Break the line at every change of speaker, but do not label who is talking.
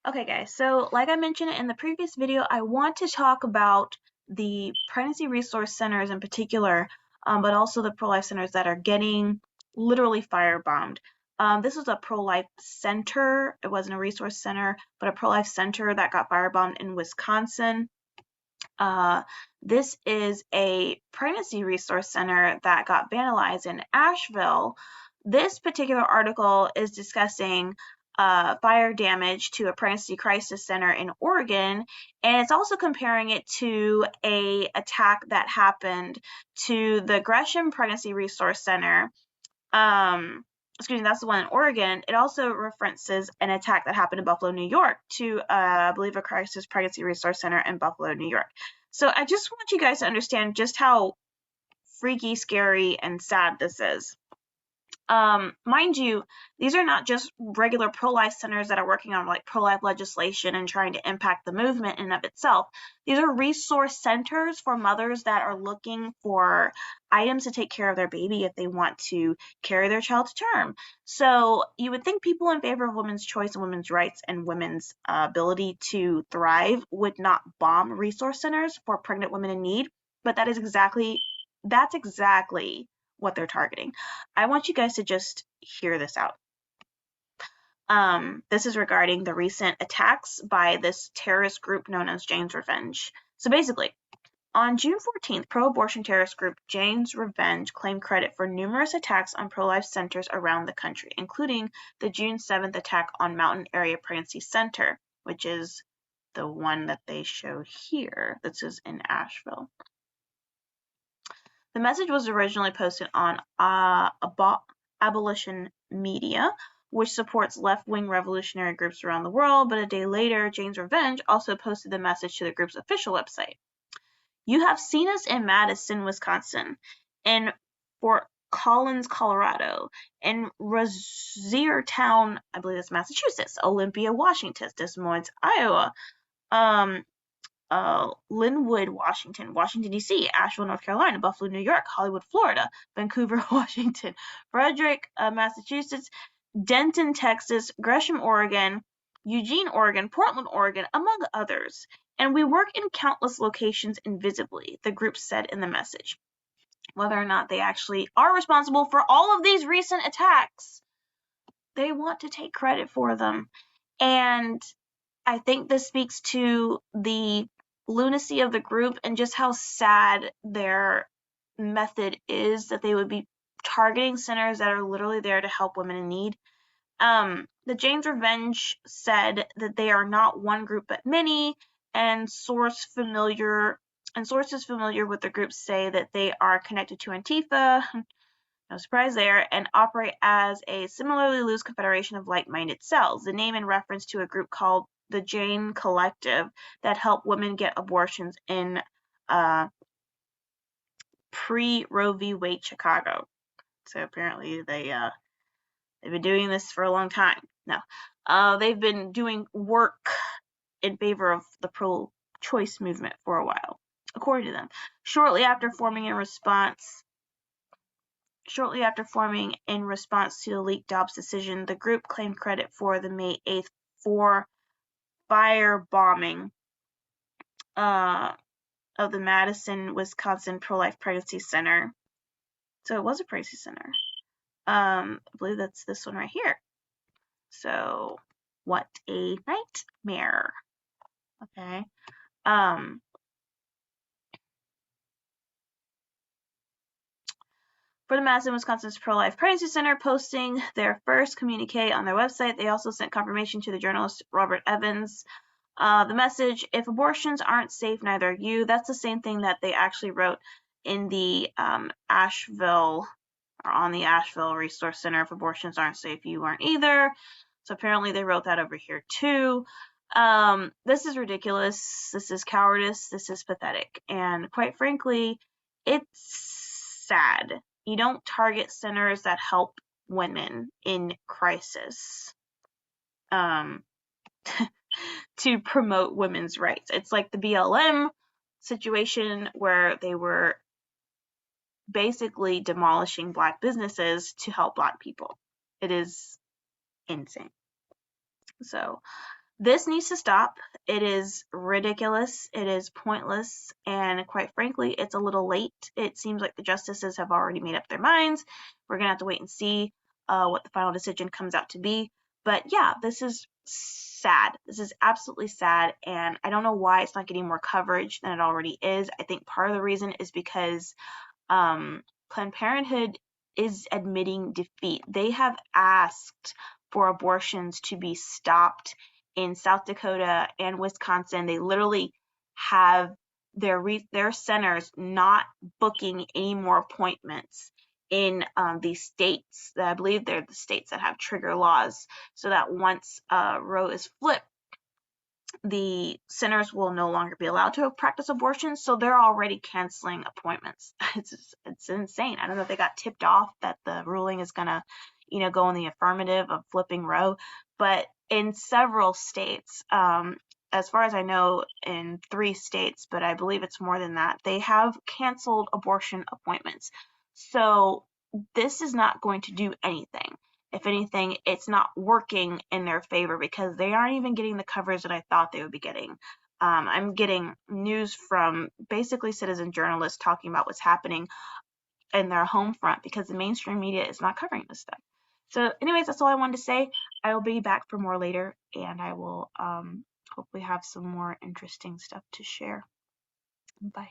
Okay, guys, so like I mentioned in the previous video, I want to talk about the pregnancy resource centers in particular, but also the pro-life centers that are getting literally firebombed. This was a pro-life center. It wasn't a resource center, but a pro-life center that got firebombed in Wisconsin. This is a pregnancy resource center that got vandalized in Asheville. This particular article is discussing fire damage to a pregnancy crisis center in Oregon, and it's also comparing it to a attack that happened to the Gresham Pregnancy Resource Center. Excuse me, that's the one in Oregon. It also references an attack that happened in Buffalo, New York, to I believe a crisis pregnancy resource center in Buffalo, New York. So I just want you guys to understand just how freaky, scary, and sad this is. Mind you, these are not just regular pro-life centers that are working on like pro-life legislation and trying to impact the movement in and of itself. These are resource centers for mothers that are looking for items to take care of their baby if they want to carry their child to term. So you would think people in favor of women's choice and women's rights and women's ability to thrive would not bomb resource centers for pregnant women in need, but that's exactly what they're targeting. I want you guys to just hear this out. This is regarding the recent attacks by this terrorist group known as Jane's Revenge. So basically, on June 14th, pro-abortion terrorist group Jane's Revenge claimed credit for numerous attacks on pro-life centers around the country, including the June 7th attack on Mountain Area Pregnancy Center, which is the one that they show here. This is in Asheville. The message was originally posted on Abolition Media, which supports left-wing revolutionary groups around the world, but a day later, Jane's Revenge also posted the message to the group's official website. You have seen us in Madison, Wisconsin, in Fort Collins, Colorado, in Rossiertown, I believe that's Massachusetts, Olympia, Washington, Des Moines, Iowa, Linwood, Washington, Washington, D.C., Asheville, North Carolina, Buffalo, New York, Hollywood, Florida, Vancouver, Washington, Frederick, Massachusetts, Denton, Texas, Gresham, Oregon, Eugene, Oregon, Portland, Oregon, among others. And we work in countless locations invisibly, the group said in the message. Whether or not they actually are responsible for all of these recent attacks, they want to take credit for them. And I think this speaks to the lunacy of the group and just how sad their method is, that they would be targeting centers that are literally there to help women in need. The Jane's Revenge said that they are not one group but many, and sources familiar with the group say that they are connected to Antifa, no surprise there, and operate as a similarly loose confederation of like-minded cells. The name in reference to a group called the Jane Collective that help women get abortions in pre-Roe v. Wade Chicago. So apparently they've been doing this for a long time. No, they've been doing work in favor of the pro-choice movement for a while, according to them. Shortly after forming in response to the leaked Dobbs decision, the group claimed credit for the May 8th firebombing of the Madison, Wisconsin Pro-Life Pregnancy Center. So it was a pregnancy center. I believe that's this one right here. So what a nightmare. Okay. For the Madison, Wisconsin's Pro-Life Pregnancy Center posting their first communique on their website, they also sent confirmation to the journalist Robert Evans. The message, if abortions aren't safe, neither are you. That's the same thing that they actually wrote in the Asheville Resource Center. If abortions aren't safe, you aren't either. So apparently they wrote that over here too. This is ridiculous. This is cowardice. This is pathetic. And quite frankly, it's sad. You don't target centers that help women in crisis to promote women's rights. It's like the BLM situation where they were basically demolishing Black businesses to help Black people. It is insane. So This needs to stop. It is ridiculous. It is pointless. And quite frankly, it's a little late. It seems like the justices have already made up their minds. We're going to have to wait and see what the final decision comes out to be. But yeah, this is sad. This is absolutely sad. And I don't know why it's not getting more coverage than it already is. I think part of the reason is because Planned Parenthood is admitting defeat. They have asked for abortions to be stopped in South Dakota and Wisconsin. They literally have their centers not booking any more appointments in these states. I believe they're the states that have trigger laws, so that once Roe is flipped, the centers will no longer be allowed to practice abortions, so they're already canceling appointments. It's insane. I don't know if they got tipped off that the ruling is gonna, go in the affirmative of flipping Roe, but in several states, as far as I know, in 3 states, but I believe it's more than that, they have canceled abortion appointments. So this is not going to do anything. If anything, it's not working in their favor because they aren't even getting the coverage that I thought they would be getting. I'm getting news from basically citizen journalists talking about what's happening in their home front because the mainstream media is not covering this stuff. So, anyways, that's all I wanted to say. I will be back for more later, and I will hopefully have some more interesting stuff to share. Bye.